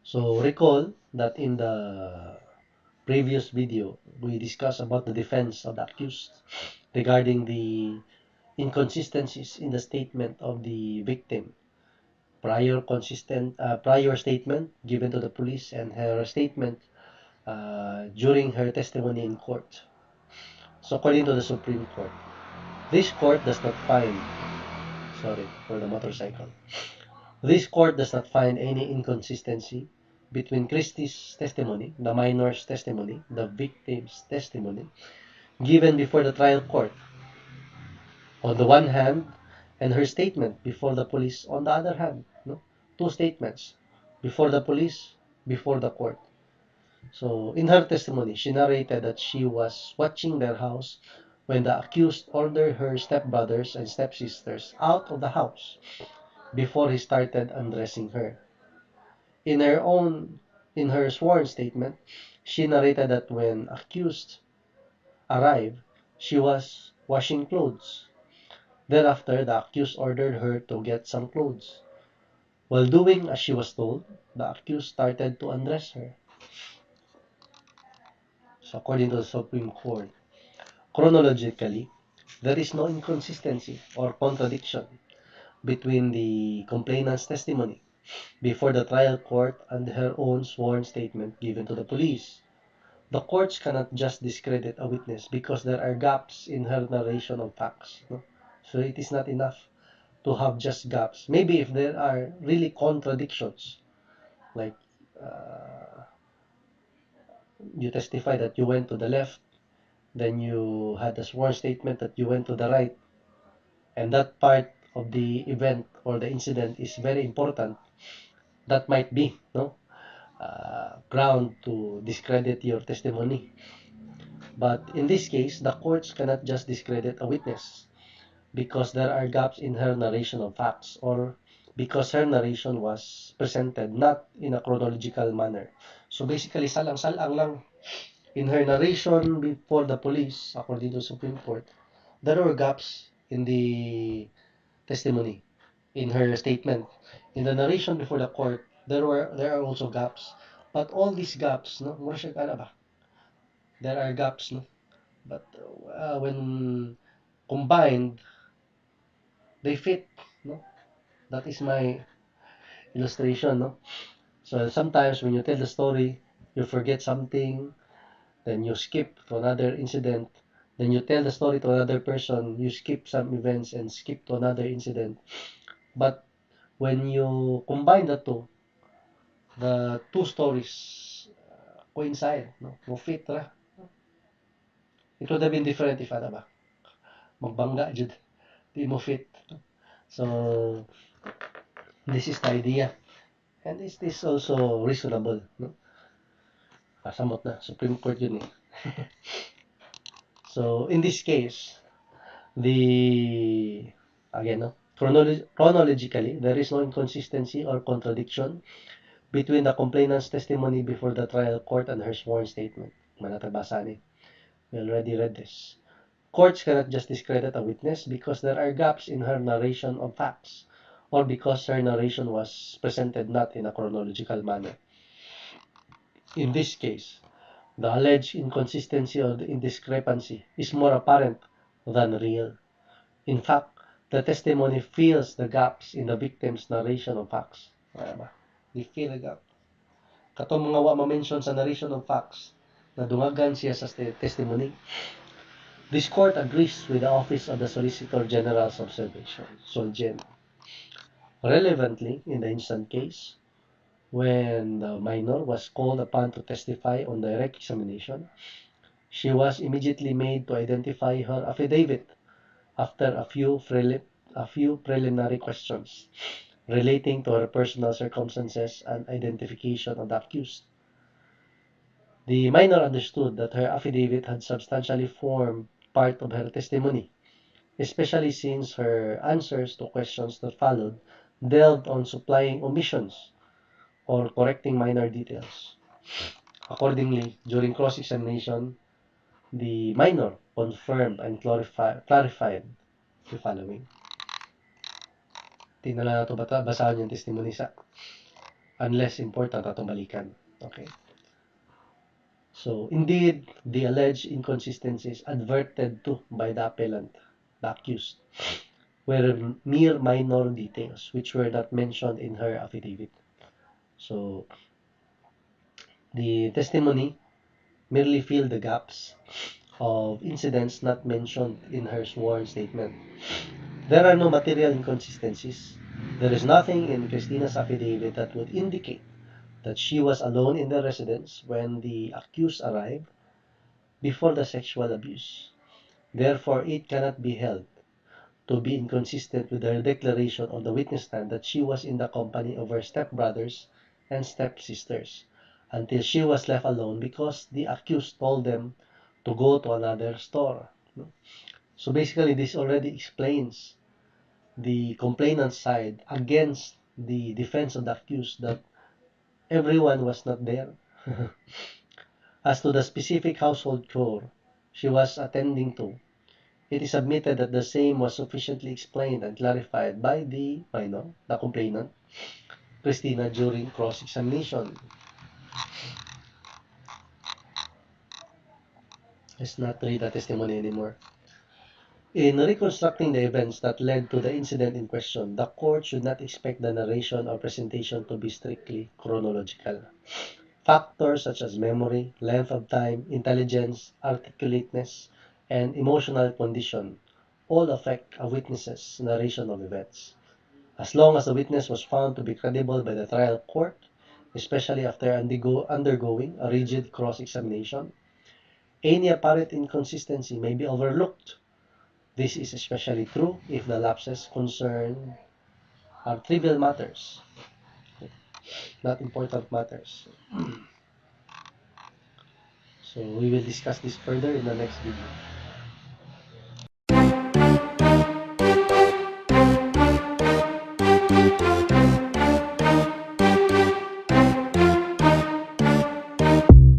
So recall that in the previous video, we discussed about the defense of the accused regarding the inconsistencies in the statement of the victim. Prior statement given to the police and her statement during her testimony in court. So according to the Supreme Court, this court does not find, sorry for the motorcycle, this court does not find any inconsistency between Christie's testimony, the minor's testimony, the victim's testimony, given before the trial court, on the one hand, and her statement before the police on the other hand. No? Two statements, before the police, before the court. So, in her testimony, she narrated that she was watching their house when the accused ordered her stepbrothers and stepsisters out of the house before he started undressing her. In her own, in her sworn statement, she narrated that when accused arrived, she was washing clothes. Thereafter, the accused ordered her to get some clothes. While doing as she was told, the accused started to undress her. So according to the Supreme Court, chronologically, there is no inconsistency or contradiction between the complainant's testimony before the trial court and her own sworn statement given to the police. The courts cannot just discredit a witness because there are gaps in her narration of facts. No? So it is not enough to have just gaps. Maybe if there are really contradictions, like uh, you testify that you went to the left, then you had a sworn statement that you went to the right, and that part of the event or the incident is very important, that might be ground to discredit your testimony. But in this case, the courts cannot just discredit a witness because there are gaps in her narration of facts or because her narration was presented not in a chronological manner. So basically, salang-salang lang in her narration before the police, according to Supreme Court, there were gaps in the testimony, in her statement. In the narration before the court, there are also gaps. But all these gaps, no, mura siya ba? There are gaps, no. But when combined, they fit, no. That is my illustration, no. So sometimes when you tell the story, you forget something, then you skip to another incident, then you tell the story to another person, you skip some events and skip to another incident. But when you combine the two stories coincide, no? Mo fit ra. It would have been different if ano ba, magbangga jud, di mo fit. So this is the idea. And is this also reasonable, no? Kasamot na, Supreme Court yun eh. So in this case, the again, no? Chronologically, there is no inconsistency or contradiction between the complainant's testimony before the trial court and her sworn statement. Manatagbasan eh. We already read this. Courts cannot just discredit a witness because there are gaps in her narration of facts or because her narration was presented not in a chronological manner. In this case, the alleged inconsistency or the discrepancy is more apparent than real. In fact, the testimony fills the gaps in the victim's narration of facts. Ba? They fill the gap. Katong mga wa ma-mention sa narration of facts, na dungagan siya sa testimony. This court agrees with the Office of the Solicitor General's observation, SOLGEN. Relevantly, in the instant case, when the minor was called upon to testify on direct examination, she was immediately made to identify her affidavit after a few preliminary questions relating to her personal circumstances and identification of the accused. The minor understood that her affidavit had substantially formed part of her testimony, especially since her answers to questions that followed delved on supplying omissions or correcting minor details. Accordingly, during cross-examination, the minor confirmed and clarified the following. Tingnan lang natin basahan yung testimony sa. unless important at balikan. Okay. So, indeed, the alleged inconsistencies adverted to by the appellant, the accused, were mere minor details which were not mentioned in her affidavit. So, the testimony merely filled the gaps of incidents not mentioned in her sworn statement. There are no material inconsistencies. There is nothing in Christina's affidavit that would indicate that she was alone in the residence when the accused arrived before the sexual abuse. Therefore, it cannot be held to be inconsistent with her declaration on the witness stand that she was in the company of her stepbrothers and stepsisters until she was left alone because the accused told them to go to another store. So basically, this already explains the complainant's side against the defense of the accused that everyone was not there. As to the specific household chore she was attending to, it is admitted that the same was sufficiently explained and clarified by the minor, the complainant, Christina, during cross-examination. Let's not read the testimony anymore. In reconstructing the events that led to the incident in question, the court should not expect the narration or presentation to be strictly chronological. Factors such as memory, length of time, intelligence, articulateness, and emotional condition all affect a witness's narration of events. As long as the witness was found to be credible by the trial court, especially after undergoing a rigid cross-examination, any apparent inconsistency may be overlooked. This is especially true if the lapses concern are trivial matters, not important matters. So we will discuss this further in the next video.